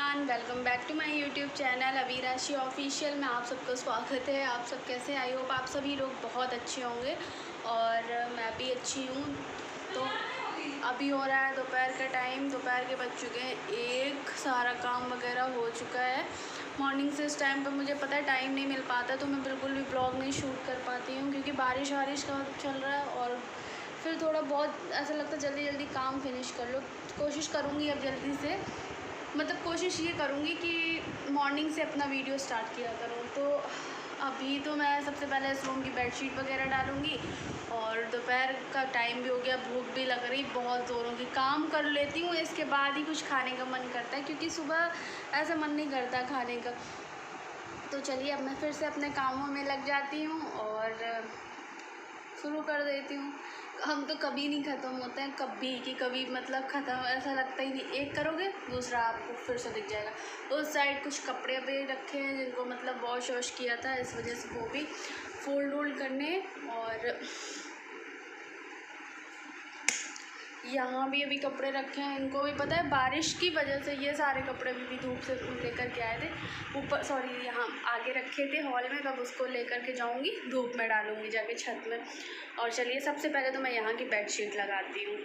Everyone, welcome back to my YouTube channel Avirashi official में आप सबका स्वागत है। आप सब कैसे? आई होप आप सभी लोग बहुत अच्छे होंगे और मैं भी अच्छी हूँ। तो अभी हो रहा है दोपहर का टाइम, दोपहर के बज चुके हैं एक, सारा काम वगैरह हो चुका है। मॉर्निंग से इस टाइम पर मुझे पता है टाइम नहीं मिल पाता, तो मैं बिल्कुल भी ब्लॉग नहीं शूट कर पाती हूँ क्योंकि बारिश वारिश का चल रहा है और फिर थोड़ा बहुत ऐसा लगता है जल्दी जल्दी काम फिनिश कर लो। कोशिश करूँगी अब जल्दी से, मतलब कोशिश ये करूँगी कि मॉर्निंग से अपना वीडियो स्टार्ट किया करूँ। तो अभी तो मैं सबसे पहले इस रूम की बेडशीट वगैरह डालूँगी और दोपहर का टाइम भी हो गया, भूख भी लग रही बहुत ज़ोरों की। काम कर लेती हूँ, इसके बाद ही कुछ खाने का मन करता है क्योंकि सुबह ऐसा मन नहीं करता खाने का। तो चलिए अब मैं फिर से अपने कामों में लग जाती हूँ और शुरू कर देती हूँ। हम तो कभी नहीं ख़त्म होते हैं, कभी कि कभी मतलब ख़त्म ऐसा लगता ही नहीं। एक करोगे दूसरा आपको फिर से दिख जाएगा। उस साइड कुछ कपड़े भी रखे हैं जिनको मतलब वॉश वॉश किया था, इस वजह से वो भी फोल्ड वोल्ड करने। और यहाँ भी अभी कपड़े रखे हैं, इनको भी पता है बारिश की वजह से ये सारे कपड़े भी धूप से लेकर के आए थे ऊपर, सॉरी यहाँ आगे रखे थे हॉल में। तब उसको लेकर के जाऊँगी, धूप में डालूँगी जाके छत में। और चलिए सबसे पहले तो मैं यहाँ की बेडशीट लगाती हूँ।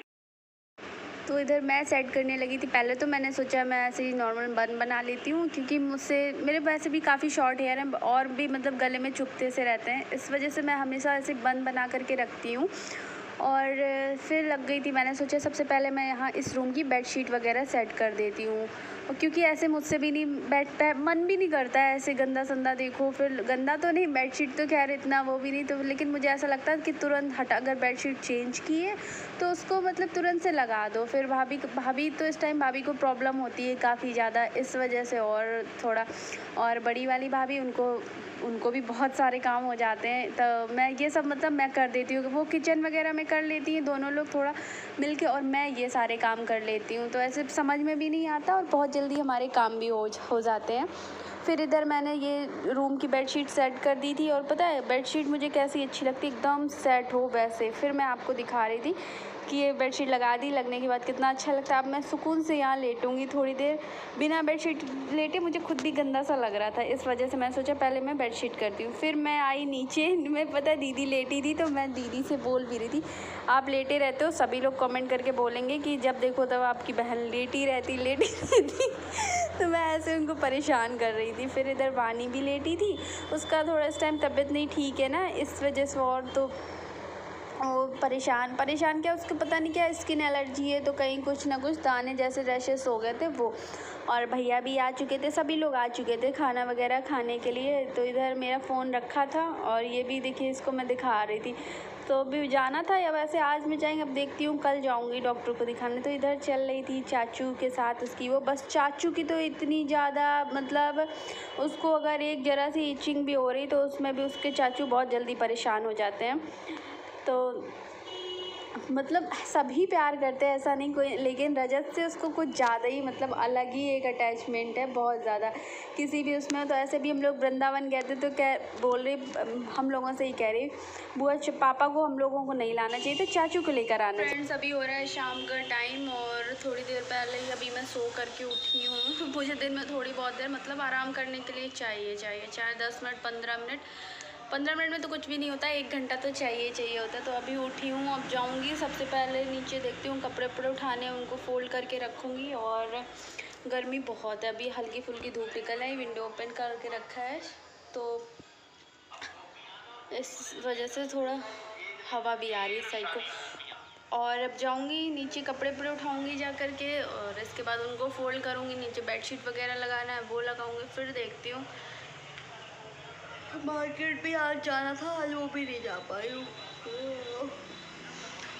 तो इधर मैं सेट करने लगी थी। पहले तो मैंने सोचा मैं ऐसे ही नॉर्मल बन बना लेती हूँ क्योंकि मुझसे मेरे वैसे भी काफ़ी शॉर्ट हेयर हैं और भी मतलब गले में चुभते से रहते हैं, इस वजह से मैं हमेशा ऐसे बन बना करके रखती हूँ। और फिर लग गई थी, मैंने सोचा सबसे पहले मैं यहाँ इस रूम की बेडशीट वगैरह सेट कर देती हूँ। और क्योंकि ऐसे मुझसे भी नहीं बैठता है, मन भी नहीं करता है ऐसे गंदा संदा देखो। फिर गंदा तो नहीं, बेडशीट तो खैर इतना वो भी नहीं, तो लेकिन मुझे ऐसा लगता है कि तुरंत हटा, अगर बेडशीट चेंज की है तो उसको मतलब तुरंत से लगा दो। फिर भाभी तो इस टाइम भाभी को प्रॉब्लम होती है काफ़ी ज़्यादा, इस वजह से और थोड़ा, और बड़ी वाली भाभी उनको भी बहुत सारे काम हो जाते हैं। तो मैं ये सब मतलब मैं कर देती हूँ, वो किचन वगैरह में कर लेती हैं दोनों लोग थोड़ा मिलके, और मैं ये सारे काम कर लेती हूँ। तो ऐसे समझ में भी नहीं आता और बहुत जल्दी हमारे काम भी हो जाते हैं। फिर इधर मैंने ये रूम की बेडशीट सेट कर दी थी और पता है बेडशीट मुझे कैसी अच्छी लगती है, एकदम सेट हो वैसे। फिर मैं आपको दिखा रही थी कि ये बेडशीट लगा दी, लगने के बाद कितना अच्छा लगता है। अब मैं सुकून से यहाँ लेटूंगी थोड़ी देर। बिना बेडशीट लेटे मुझे खुद भी गंदा सा लग रहा था, इस वजह से मैं सोचा पहले मैं बेडशीट करती हूँ। फिर मैं आई नीचे, मैं पता है दीदी लेटी थी तो मैं दीदी से बोल भी रही थी आप लेटे रहते हो, सभी लोग कमेंट करके बोलेंगे कि जब देखो तब आपकी बहन लेटी रहती तो मैं ऐसे उनको परेशान कर रही थी। फिर इधर वानी भी लेटी थी, उसका थोड़ा इस टाइम तबीयत नहीं ठीक है ना, इस वजह से। और तो वो परेशान क्या, उसको पता नहीं क्या स्किन एलर्जी है, तो कहीं कुछ ना कुछ दाने जैसे रैशेस हो गए थे वो। और भैया भी आ चुके थे, सभी लोग आ चुके थे खाना वगैरह खाने के लिए। तो इधर मेरा फ़ोन रखा था और ये भी देखिए इसको मैं दिखा रही थी। तो अभी जाना था या वैसे आज मैं जाएंगे, अब देखती हूँ कल जाऊँगी डॉक्टर को दिखाने। तो इधर चल रही थी चाचू के साथ उसकी, वो बस चाचू की तो इतनी ज़्यादा मतलब उसको अगर एक ज़रा सी इचिंग भी हो रही तो उसमें भी उसके चाचू बहुत जल्दी परेशान हो जाते हैं। तो मतलब सभी प्यार करते हैं ऐसा नहीं कोई, लेकिन रजत से उसको कुछ ज़्यादा ही मतलब अलग ही एक अटैचमेंट है, बहुत ज़्यादा किसी भी उसमें। तो ऐसे भी हम लोग वृंदावन गए थे तो क्या बोल रही, हम लोगों से ही कह रही बुआ पापा को हम लोगों को नहीं लाना चाहिए, तो चाचू को लेकर आना चाहिए। फ्रेंड्स अभी हो रहा है शाम का टाइम और थोड़ी देर पहले ही अभी मैं सो करके उठी हूँ। मुझे दिन में थोड़ी बहुत देर मतलब आराम करने के लिए चाहिए चाहे 10 मिनट 15 मिनट में तो कुछ भी नहीं होता, 1 घंटा तो चाहिए होता है। तो अभी उठी हूँ, अब जाऊँगी सबसे पहले नीचे, देखती हूँ कपड़े वपड़े उठाने, उनको फोल्ड करके रखूँगी। और गर्मी बहुत है, अभी हल्की फुल्की धूप निकल आई, विंडो ओपन करके रखा है तो इस वजह से थोड़ा हवा भी आ रही है सही को। और अब जाऊँगी नीचे, कपड़े वपड़े उठाऊँगी जा कर के और इसके बाद उनको फोल्ड करूँगी। नीचे बेडशीट वगैरह लगाना है वो लगाऊँगी। फिर देखती हूँ, मार्केट भी आज जाना था, आज वो भी नहीं जा पाई हूँ।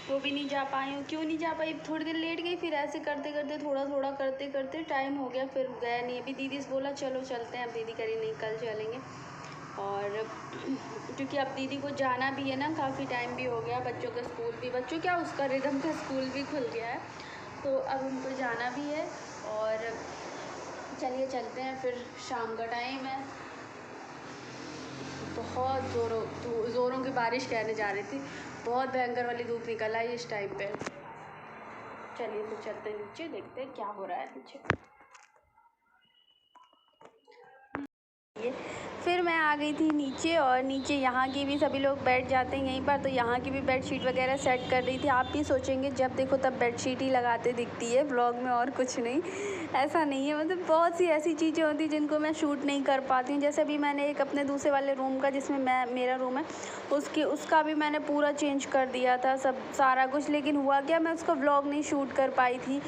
क्यों नहीं जा पाई, थोड़ी देर लेट गई, फिर ऐसे करते करते थोड़ा करते करते टाइम हो गया, फिर गया नहीं। अभी दीदी से बोला चलो चलते हैं, अब दीदी करी नहीं कल चलेंगे। और क्योंकि अब दीदी को जाना भी है ना, काफ़ी टाइम भी हो गया, बच्चों का स्कूल भी, बच्चों क्या उसका रिदम का स्कूल भी खुल गया है, तो अब उनको जाना भी है। और चलिए चलते हैं, फिर शाम का टाइम है, बहुत ज़ोरों की बारिश कहने जा रही थी, बहुत भयंकर वाली धूप निकल आई इस टाइम पे। चलिए फिर चलते हैं नीचे, देखते हैं क्या हो रहा है नीचे। फिर मैं आ गई थी नीचे, और नीचे यहाँ की भी सभी लोग बैठ जाते हैं यहीं पर, तो यहाँ की भी बेडशीट वगैरह सेट कर रही थी। आप भी सोचेंगे जब देखो तब बेडशीट ही लगाते दिखती है व्लॉग में और कुछ नहीं, ऐसा नहीं है। मतलब बहुत सी ऐसी चीज़ें होती जिनको मैं शूट नहीं कर पाती हूँ। जैसे अभी मैंने एक अपने दूसरे वाले रूम का, जिसमें मेरा रूम है, उसका भी मैंने पूरा चेंज कर दिया था सब सारा कुछ, लेकिन हुआ क्या, मैं उसका व्लॉग नहीं शूट कर पाई थी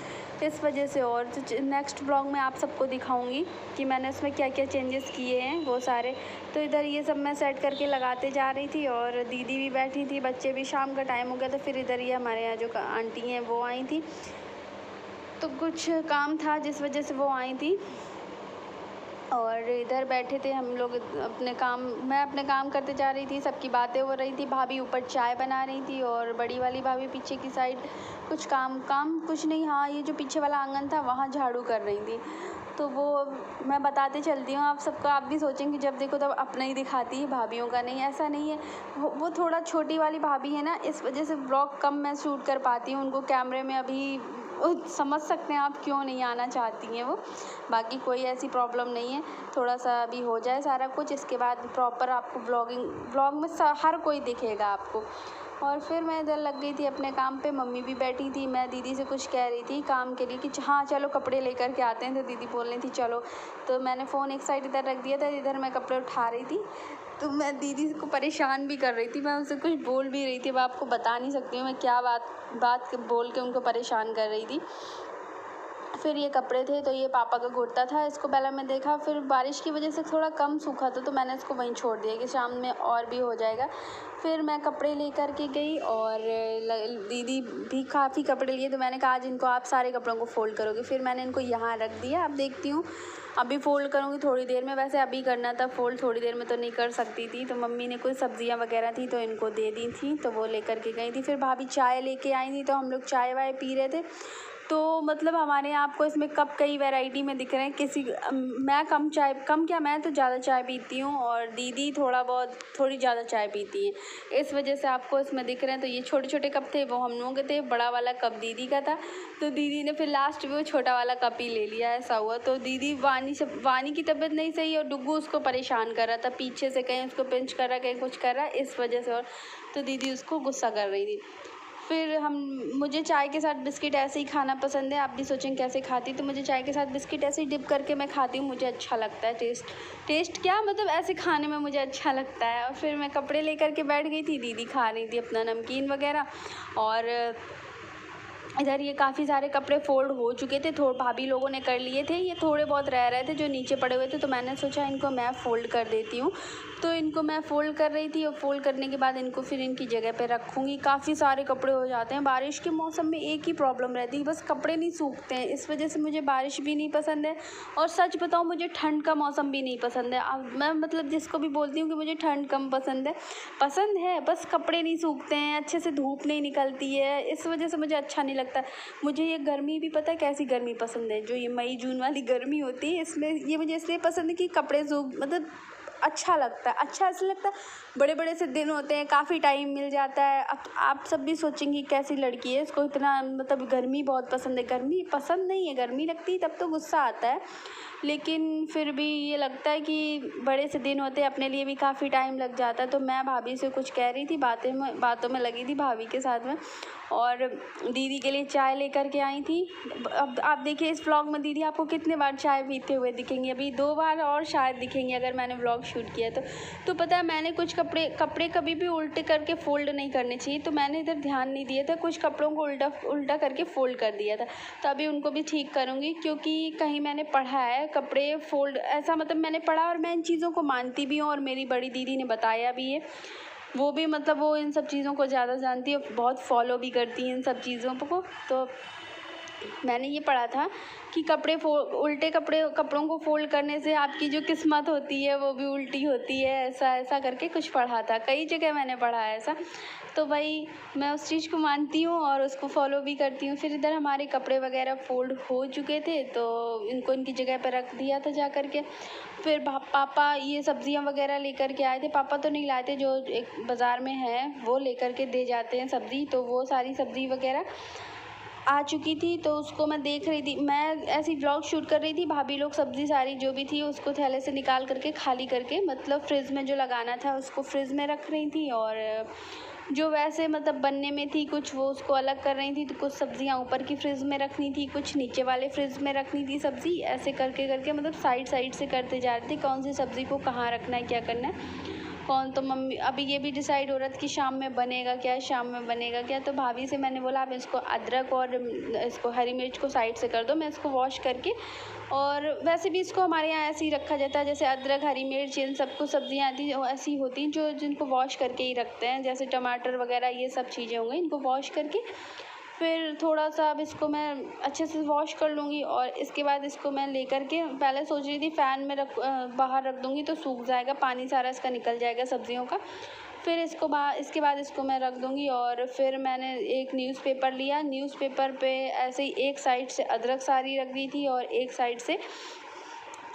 इस वजह से। और नेक्स्ट ब्लॉग में आप सबको दिखाऊंगी कि मैंने उसमें क्या क्या चेंजेस किए हैं वो सारे। तो इधर ये सब मैं सेट करके लगाते जा रही थी, और दीदी भी बैठी थी, बच्चे भी, शाम का टाइम हो गया। तो फिर इधर ये हमारे यहाँ जो आंटी हैं वो आई थी, तो कुछ काम था जिस वजह से वो आई थी, और इधर बैठे थे हम लोग अपने काम, मैं अपने काम करते जा रही थी, सबकी बातें हो रही थी। भाभी ऊपर चाय बना रही थी, और बड़ी वाली भाभी पीछे की साइड कुछ काम कुछ नहीं, हाँ ये जो पीछे वाला आंगन था वहाँ झाड़ू कर रही थी। तो वो मैं बताते चलती हूँ आप सबको, आप भी सोचेंगे जब देखो तब अपना ही दिखाती है, भाभीयों का नहीं, ऐसा नहीं है। वो थोड़ा छोटी वाली भाभी है ना, इस वजह से ब्लॉग कम मैं शूट कर पाती हूँ। उनको कैमरे में अभी समझ सकते हैं आप क्यों नहीं आना चाहती हैं वो, बाकी कोई ऐसी प्रॉब्लम नहीं है। थोड़ा सा अभी हो जाए सारा कुछ, इसके बाद प्रॉपर आपको व्लॉग में हर कोई दिखेगा आपको। और फिर मैं इधर लग गई थी अपने काम पे, मम्मी भी बैठी थी। मैं दीदी से कुछ कह रही थी काम के लिए कि हाँ चलो कपड़े लेकर के आते हैं, तो दीदी बोल रही थी चलो। तो मैंने फ़ोन एक साइड इधर रख दिया था, इधर मैं कपड़े उठा रही थी। तो मैं दीदी को परेशान भी कर रही थी, मैं उनसे कुछ बोल भी रही थी, अब आपको बता नहीं सकती हूँ मैं क्या बात बोल के उनको परेशान कर रही थी। फिर ये कपड़े थे, तो ये पापा का कुर्ता था, इसको पहले मैं देखा, फिर बारिश की वजह से थोड़ा कम सूखा था, तो मैंने इसको वहीं छोड़ दिया कि शाम में और भी हो जाएगा। फिर मैं कपड़े लेकर के गई, और दीदी भी काफ़ी कपड़े लिए, तो मैंने कहा आज इनको आप सारे कपड़ों को फ़ोल्ड करोगे। फिर मैंने इनको यहाँ रख दिया, अब देखती हूँ अभी फ़ोल्ड करूँगी थोड़ी देर में, वैसे अभी करना था फ़ोल्ड, थोड़ी देर में तो नहीं कर सकती थी। तो मम्मी ने कोई सब्जियाँ वगैरह थी तो इनको दे दी थी, तो वो लेकर के गई थी। फिर भाभी चाय लेके आई थी, तो हम लोग चाय वाय पी रहे थे। तो मतलब हमारे यहाँ आपको इसमें कप कई वैरायटी में दिख रहे हैं। मैं कम क्या, मैं तो ज़्यादा चाय पीती हूँ, और दीदी थोड़ी ज़्यादा चाय पीती है, इस वजह से आपको इसमें दिख रहे हैं। तो ये छोटे छोटे कप थे, वो हम लोगों के थे, बड़ा वाला कप दीदी का था। तो दीदी ने फिर लास्ट में वो छोटा वाला कप ही ले लिया, ऐसा हुआ। तो दीदी वानी की तबीयत नहीं सही, और डुग्गू उसको परेशान कर रहा था पीछे से, कहीं उसको पिंच कर रहा, कहीं कुछ कर रहा, इस वजह से। और तो दीदी उसको गुस्सा कर रही थी। फिर मुझे चाय के साथ बिस्किट ऐसे ही खाना पसंद है। आप भी सोचें कैसे खाती, तो मुझे चाय के साथ बिस्किट ऐसे ही डिप करके मैं खाती हूँ, मुझे अच्छा लगता है। टेस्ट क्या, मतलब ऐसे खाने में मुझे अच्छा लगता है। और फिर मैं कपड़े लेकर के बैठ गई थी, दीदी खा रही थी अपना नमकीन वगैरह, और इधर ये काफ़ी सारे कपड़े फ़ोल्ड हो चुके थे, भाभी लोगों ने कर लिए थे, ये थोड़े बहुत रह रहे थे जो नीचे पड़े हुए थे। तो मैंने सोचा इनको मैं फ़ोल्ड कर देती हूँ, तो इनको मैं फ़ोल्ड कर रही थी, और फ़ोल्ड करने के बाद इनको फिर इनकी जगह पे रखूँगी। काफ़ी सारे कपड़े हो जाते हैं बारिश के मौसम में, एक ही प्रॉब्लम रहती है, बस कपड़े नहीं सूखते हैं। इस वजह से मुझे बारिश भी नहीं पसंद है, और सच बताऊँ मुझे ठंड का मौसम भी नहीं पसंद है। अब मैं मतलब जिसको भी बोलती हूँ कि मुझे ठंड कम पसंद है, बस कपड़े नहीं सूखते हैं, अच्छे से धूप नहीं निकलती है, इस वजह से मुझे अच्छा नहीं लगता। मुझे ये गर्मी भी पता है कैसी गर्मी पसंद है, जो ये मई जून वाली गर्मी होती है, इसमें ये मुझे इसलिए पसंद है कि कपड़े मतलब अच्छा लगता है, अच्छा ऐसा लगता है। बड़े बड़े से दिन होते हैं, काफ़ी टाइम मिल जाता है। अब आप सब भी सोचेंगी कैसी लड़की है, इसको इतना मतलब गर्मी बहुत पसंद है। गर्मी पसंद नहीं है, गर्मी लगती तब तो गुस्सा आता है, लेकिन फिर भी ये लगता है कि बड़े से दिन होते हैं, अपने लिए भी काफ़ी टाइम लग जाता है। तो मैं भाभी से कुछ कह रही थी, बातों में लगी थी भाभी के साथ में, और दीदी के लिए चाय लेकर के आई थी। अब आप देखिए इस व्लॉग में दीदी आपको कितने बार चाय पीते हुए दिखेंगे, अभी 2 बार और शायद दिखेंगे अगर मैंने व्लॉग शूट किया तो पता है मैंने कुछ कपड़े कभी भी उल्टे करके फ़ोल्ड नहीं करने चाहिए, तो मैंने इधर ध्यान नहीं दिया था, कुछ कपड़ों को उल्टा करके फ़ोल्ड कर दिया था। तो अभी उनको भी ठीक करूँगी, क्योंकि कहीं मैंने पढ़ा है कपड़े फ़ोल्ड, ऐसा मतलब मैंने पढ़ा, और मैं इन चीज़ों को मानती भी हूँ, और मेरी बड़ी दीदी ने बताया भी है। वो भी मतलब वो इन सब चीज़ों को ज़्यादा जानती है, बहुत फॉलो भी करती हैं इन सब चीज़ों को। तो मैंने ये पढ़ा था कि उल्टे कपड़ों को फ़ोल्ड करने से आपकी जो किस्मत होती है वो भी उल्टी होती है, ऐसा करके कुछ पढ़ा था, कई जगह मैंने पढ़ा है ऐसा। तो भाई मैं उस चीज़ को मानती हूँ और उसको फॉलो भी करती हूँ। फिर इधर हमारे कपड़े वगैरह फ़ोल्ड हो चुके थे, तो इनको इनकी जगह पर रख दिया था जा कर के। फिर पापा ये सब्जियां वगैरह लेकर के आए थे, पापा तो नहीं लाए थे, जो एक बाज़ार में है वो लेकर के दे जाते हैं सब्ज़ी, तो वो सारी सब्ज़ी वगैरह आ चुकी थी तो उसको मैं देख रही थी। मैं ऐसी व्लॉग शूट कर रही थी, भाभी लोग सब्ज़ी सारी जो भी थी उसको थैले से निकाल करके खाली करके मतलब फ्रिज में जो लगाना था उसको फ्रिज में रख रही थी, और जो वैसे मतलब बनने में थी कुछ वो उसको अलग कर रही थी। तो कुछ सब्ज़ियाँ ऊपर की फ्रिज में रखनी थी, कुछ नीचे वाले फ्रिज में रखनी थी सब्ज़ी। ऐसे करके करके मतलब साइड साइड से करते जा रहे थे, कौन सी सब्ज़ी को कहाँ रखना है, क्या करना है कौन। तो मम्मी अभी ये भी डिसाइड हो रहा था कि शाम में बनेगा क्या, शाम में बनेगा क्या। तो भाभी से मैंने बोला आप इसको अदरक और इसको हरी मिर्च को साइड से कर दो, मैं इसको वॉश करके। और वैसे भी इसको हमारे यहाँ ऐसे ही रखा जाता है, जैसे अदरक हरी मिर्च इन सबको सब्ज़ियाँ आती ऐसी होती हैं जो जिनको वॉश करके ही रखते हैं, जैसे टमाटर वगैरह ये सब चीज़ें हो गई, इनको वॉश करके फिर थोड़ा सा अब इसको मैं अच्छे से वॉश कर लूँगी। और इसके बाद इसको मैं लेकर के पहले सोच रही थी फ़ैन में बाहर रख दूँगी तो सूख जाएगा, पानी सारा इसका निकल जाएगा सब्ज़ियों का। फिर इसके बाद इसको मैं रख दूँगी। और फिर मैंने एक न्यूज़पेपर लिया, न्यूज़पेपर पे ऐसे ही एक साइड से अदरक सारी रख दी थी और एक साइड से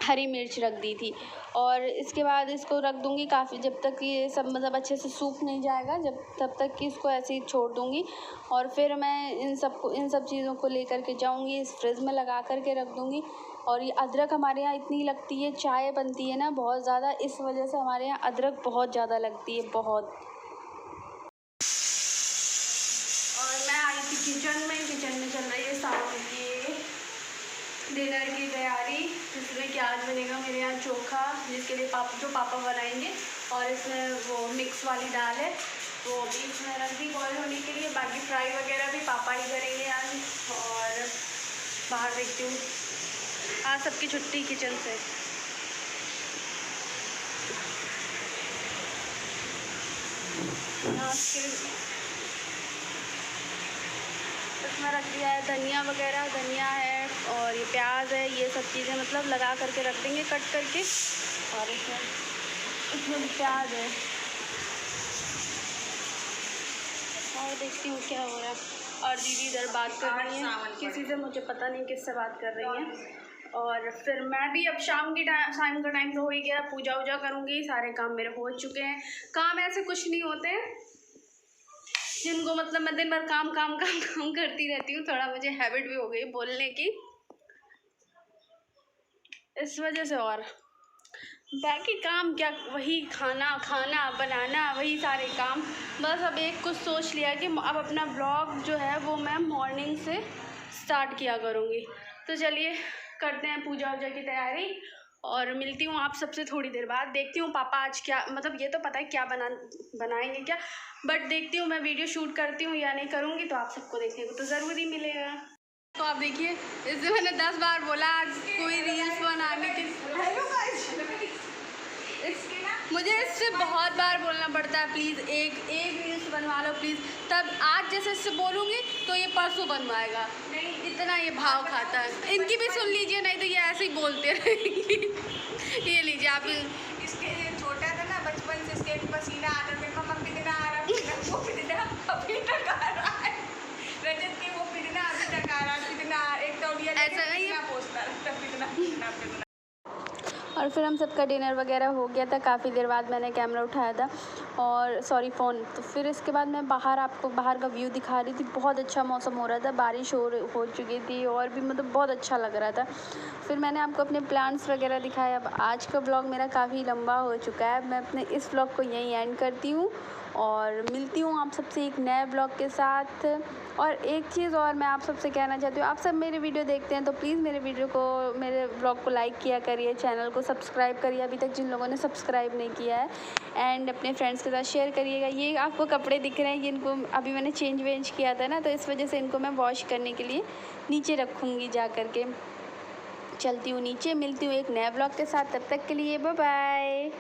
हरी मिर्च रख दी थी। और इसके बाद इसको रख दूँगी काफ़ी, जब तक ये सब मतलब अच्छे से सूख नहीं जाएगा तब तक कि इसको ऐसे ही छोड़ दूँगी। और फिर मैं इन सब चीज़ों को लेकर के जाऊँगी, इस फ्रिज में लगा कर के रख दूँगी। और ये अदरक हमारे यहाँ इतनी लगती है, चाय बनती है ना बहुत ज़्यादा, इस वजह से हमारे यहाँ अदरक बहुत ज़्यादा लगती है, बहुत। और मैं आई थी किचन में चल रही है शाम की डिनर की तैयारी, जिसमें कि आज बनेगा मेरे यहाँ चोखा, जिसके लिए पापा बनाएंगे। और इसमें वो मिक्स वाली दाल है वो भी इसमें रख दी बॉयल होने के लिए। बाकी फ्राई वगैरह भी पापा ही करेंगे आज। और बाहर देखती हूँ, आज सबकी छुट्टी किचन से। इसमें रख दिया है धनिया वगैरह, धनिया है और ये प्याज है, ये सब चीज़ें मतलब लगा करके रख देंगे कट करके। और इसमें भी प्याज है। और देखती हूँ क्या हो रहा है। और दीदी इधर बात कर रही हैं किसी से, मुझे पता नहीं किससे बात कर रही हैं। और फिर मैं भी अब शाम का टाइम तो हो ही गया, पूजा वूजा करूँगी, सारे काम मेरे हो चुके हैं। काम ऐसे कुछ नहीं होते हैं जिनको मतलब मैं दिन भर काम करती रहती हूँ। थोड़ा मुझे हैबिट भी हो गई बोलने की, इस वजह से। और बाकी काम क्या, वही खाना बनाना, वही सारे काम। बस अब एक कुछ सोच लिया कि अब अपना ब्लॉग जो है वो मैं मॉर्निंग से स्टार्ट किया करूँगी। तो चलिए करते हैं पूजा वूजा की तैयारी और मिलती हूँ आप सबसे थोड़ी देर बाद। देखती हूँ पापा आज क्या, मतलब ये तो पता है क्या बनाएंगे क्या, बट देखती हूँ मैं वीडियो शूट करती हूँ या नहीं करूँगी, तो आप सबको देखने को तो ज़रूर ही मिलेगा। तो आप देखिए, इससे मैंने 10 बार बोला आज कोई रील्स बनाने की, मुझे इससे बहुत बार बोलना पड़ता है प्लीज़ एक रील्स बनवा लो प्लीज़। तब आज जैसे इससे बोलूँगी तो ये परसों बनवाएगा, इतना ये भाव खाता है। इनकी भी सुन लीजिए, नहीं तो ये ऐसे ही बोलते रहेंगी। ये लीजिए आप, इसके छोटा था ना बचपन से, इसके पसीना आ रहा है, कमर पिटना आ रहा है, वो पिटना अभी तक आ रहा है, रजत के वो पिटना अभी तक आ रहा है, पिटना एक तौलिया ऐसा नहीं है पोस्टर पिटना। और फिर हम सबका डिनर वगैरह हो गया था, काफ़ी देर बाद मैंने कैमरा उठाया था और फ़ोन। तो फिर इसके बाद मैं आपको बाहर का व्यू दिखा रही थी। बहुत अच्छा मौसम हो रहा था, बारिश हो चुकी थी और भी मतलब बहुत अच्छा लग रहा था। फिर मैंने आपको अपने प्लांट्स वगैरह दिखाया। अब आज का व्लॉग मेरा काफ़ी लंबा हो चुका है, मैं अपने इस व्लॉग को यहीं एंड करती हूँ और मिलती हूँ आप सबसे एक नए ब्लॉग के साथ। और एक चीज़ और मैं आप सबसे कहना चाहती हूँ, आप सब मेरे वीडियो देखते हैं तो प्लीज़ मेरे ब्लॉग को लाइक किया करिए, चैनल को सब्सक्राइब करिए अभी तक जिन लोगों ने सब्सक्राइब नहीं किया है, एंड अपने फ्रेंड्स के साथ शेयर करिएगा। ये आपको कपड़े दिख रहे हैं, इनको अभी मैंने चेंज किया था ना, तो इस वजह से इनको मैं वॉश करने के लिए नीचे रखूँगी जा कर के। चलती हूँ नीचे, मिलती हूँ एक नए ब्लॉग के साथ, तब तक के लिए बाय बाय।